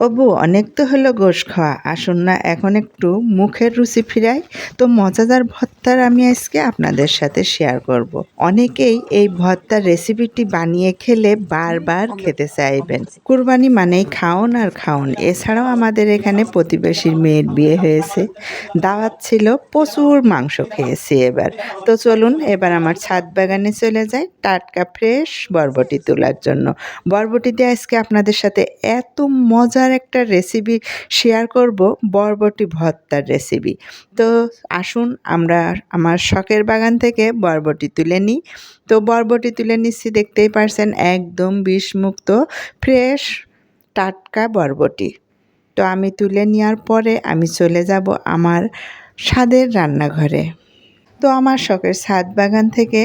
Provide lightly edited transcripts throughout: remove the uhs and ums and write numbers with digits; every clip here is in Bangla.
অবু অনেক তো হলো গোশ খাওয়া, আসুন না এখন একটু মুখের রুচি ফিরাই। তো মজাদার ভর্তার আমি আজকে আপনাদের সাথে শেয়ার করব। অনেকেই এই ভর্তার রেসিপিটি বানিয়ে খেলে বারবার খেতে চাইবেন। কুরবানি মানেই খাওন আর খাওন। এছাড়াও আমাদের এখানে প্রতিবেশীর মেয়ের বিয়ে হয়েছে, দাওয়াত ছিল, প্রচুর মাংস খেয়েছি এবার। তো চলুন এবার আমার ছাদ বাগানে চলে যাই টাটকা ফ্রেশ বরবটি তোলার জন্য। বরবটি দিয়ে আজকে আপনাদের সাথে এত মজার একটা রেসিপি শেয়ার করব, বরবটি ভর্তার রেসিপি। তো আসুন আমরা আমার শখের বাগান থেকে বরবটি তুলে নিই। তো বরবটি তুলে নিচ্ছি, দেখতেই পারছেন একদম বিষমুক্ত ফ্রেশ টাটকা বরবটি। তো আমি তুলে নেওয়ার পরে আমি চলে যাব আমার স্বাদের রান্নাঘরে। তো আমার শখের ছাদ বাগান থেকে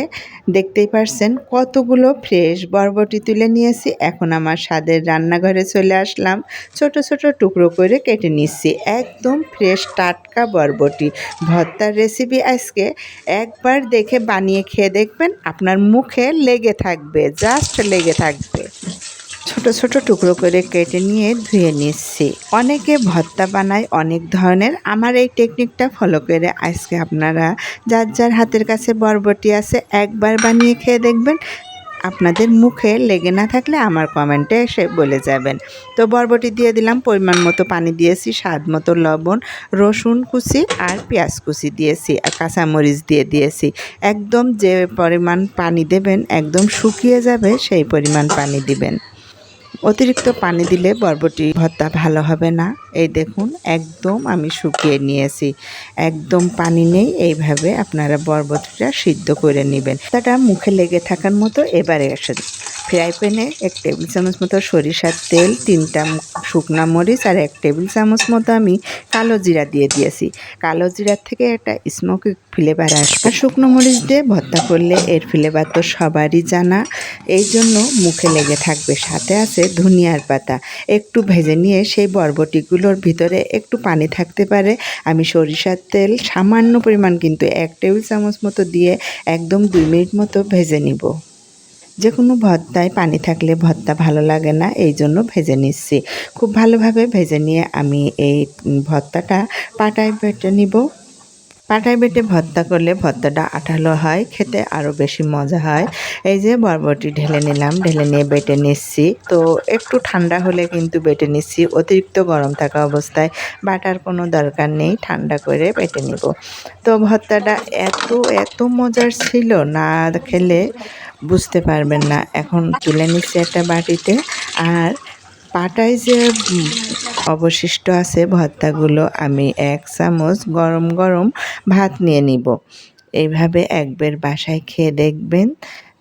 দেখতেই পারছেন কতগুলো ফ্রেশ বরবটি তুলে নিয়েছি। এখন আমার স্বাদের রান্নাঘরে চলে আসলাম, ছোট ছোট টুকরো করে কেটে নিচ্ছি একদম ফ্রেশ টাটকা বরবটি ভর্তার রেসিপি। আজকে একবার দেখে বানিয়ে খেয়ে দেখবেন, আপনার মুখে লেগে থাকবে, জাস্ট লেগে থাকবে। ছোট ছোট টুকরো করে কেটে নিয়ে ধুয়ে নিচ্ছি। অনেকে ভর্তা বানায় অনেক ধরনের, আমার এই টেকনিকটা ফলো করে আজকে আপনারা যার যার হাতের কাছে বরবটি আছে একবার বানিয়ে খেয়ে দেখবেন, আপনাদের মুখে লেগে না থাকলে আমার কমেন্টে এসে বলে যাবেন। তো বরবটি দিয়ে দিলাম, পরিমাণ মতো পানি দিয়েছি, স্বাদ মতো লবণ, রসুন কুচি আর পেঁয়াজ কুচি দিয়েছি আর কাঁচামরিচ দিয়ে দিয়েছি। একদম যে পরিমাণ পানি দেবেন একদম শুকিয়ে যাবে সেই পরিমাণ পানি দিবেন। অতিরিক্ত পানি দিলে বরবটি ভর্তা ভালো হবে না। এই দেখুন একদম আমি শুকিয়ে নিয়েছি, একদম পানি নেই। এইভাবে আপনারা বরবটিটা সিদ্ধ করে নেবেন। তাটা মুখে লেগে থাকার মতো। এবারে এসে ফ্রাই প্যানে 1 টেবিল চামচ মতো সরিষার তেল, 3টা শুকনা মরিচ আর 1 টেবিল চামচ মতো আমি কালো জিরা দিয়ে দিয়েছি। কালো জিরার থেকে একটা স্মোকি ফ্লেভার আসবে। শুকনো মরিচ দিয়ে ভর্তা করলে এর ফ্লেভার তো সবারই জানা, এই জন্য মুখে লেগে থাকবে। সাথে আছে ধনিয়ার পাতা। একটু ভেজে নিয়ে সেই বরবটিগুলোর ভিতরে একটু পানি থাকতে পারে, আমি সরিষার তেল সামান্য পরিমাণ কিন্তু 1 টেবিল চামচ মতো দিয়ে একদম 2 মিনিট মতো ভেজে নিব। যে কোনো ভর্তায় পানি থাকলে ভর্তা ভালো লাগে না, এই জন্য ভেজে নিচ্ছি। খুব ভালোভাবে ভেজে নিয়ে আমি এই ভর্তাটা পাটায় বেটে নিব। পাটায় বেটে ভর্তা করলে ভর্তাটা আঠালো হয়, খেতে আরও বেশি মজা হয়। এই যে বরবটি ঢেলে নিলাম, ঢেলে নিয়ে বেটে নিচ্ছি। তো একটু ঠান্ডা হলে কিন্তু বেটে নিচ্ছি, অতিরিক্ত গরম থাকা অবস্থায় বাটার কোনো দরকার নেই, ঠান্ডা করে বেটে নিব। তো ভর্তাটা এত এত মজার ছিল, না খেলে বুঝতে পারবেন না। এখন তুলে নিচ্ছি একটা বাটিতে। আর পাটায় যে অবশিষ্ট আছে ভর্তাগুলো আমি 1 চামচ গরম গরম ভাত নিয়ে নিব। এইভাবে একবার বাসায় খেয়ে দেখবেন।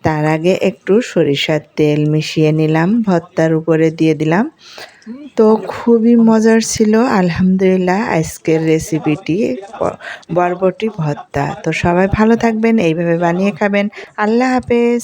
তার আগে একটু সরিষার তেল মিশিয়ে নিলাম, ভর্তার উপরে দিয়ে দিলাম। তো খুবই মজার ছিল আলহামদুলিল্লাহ আজকের রেসিপিটি, বরবটি ভর্তা। তো সবাই ভালো থাকবেন, এইভাবে বানিয়ে খাবেন। আল্লাহ হাফেজ।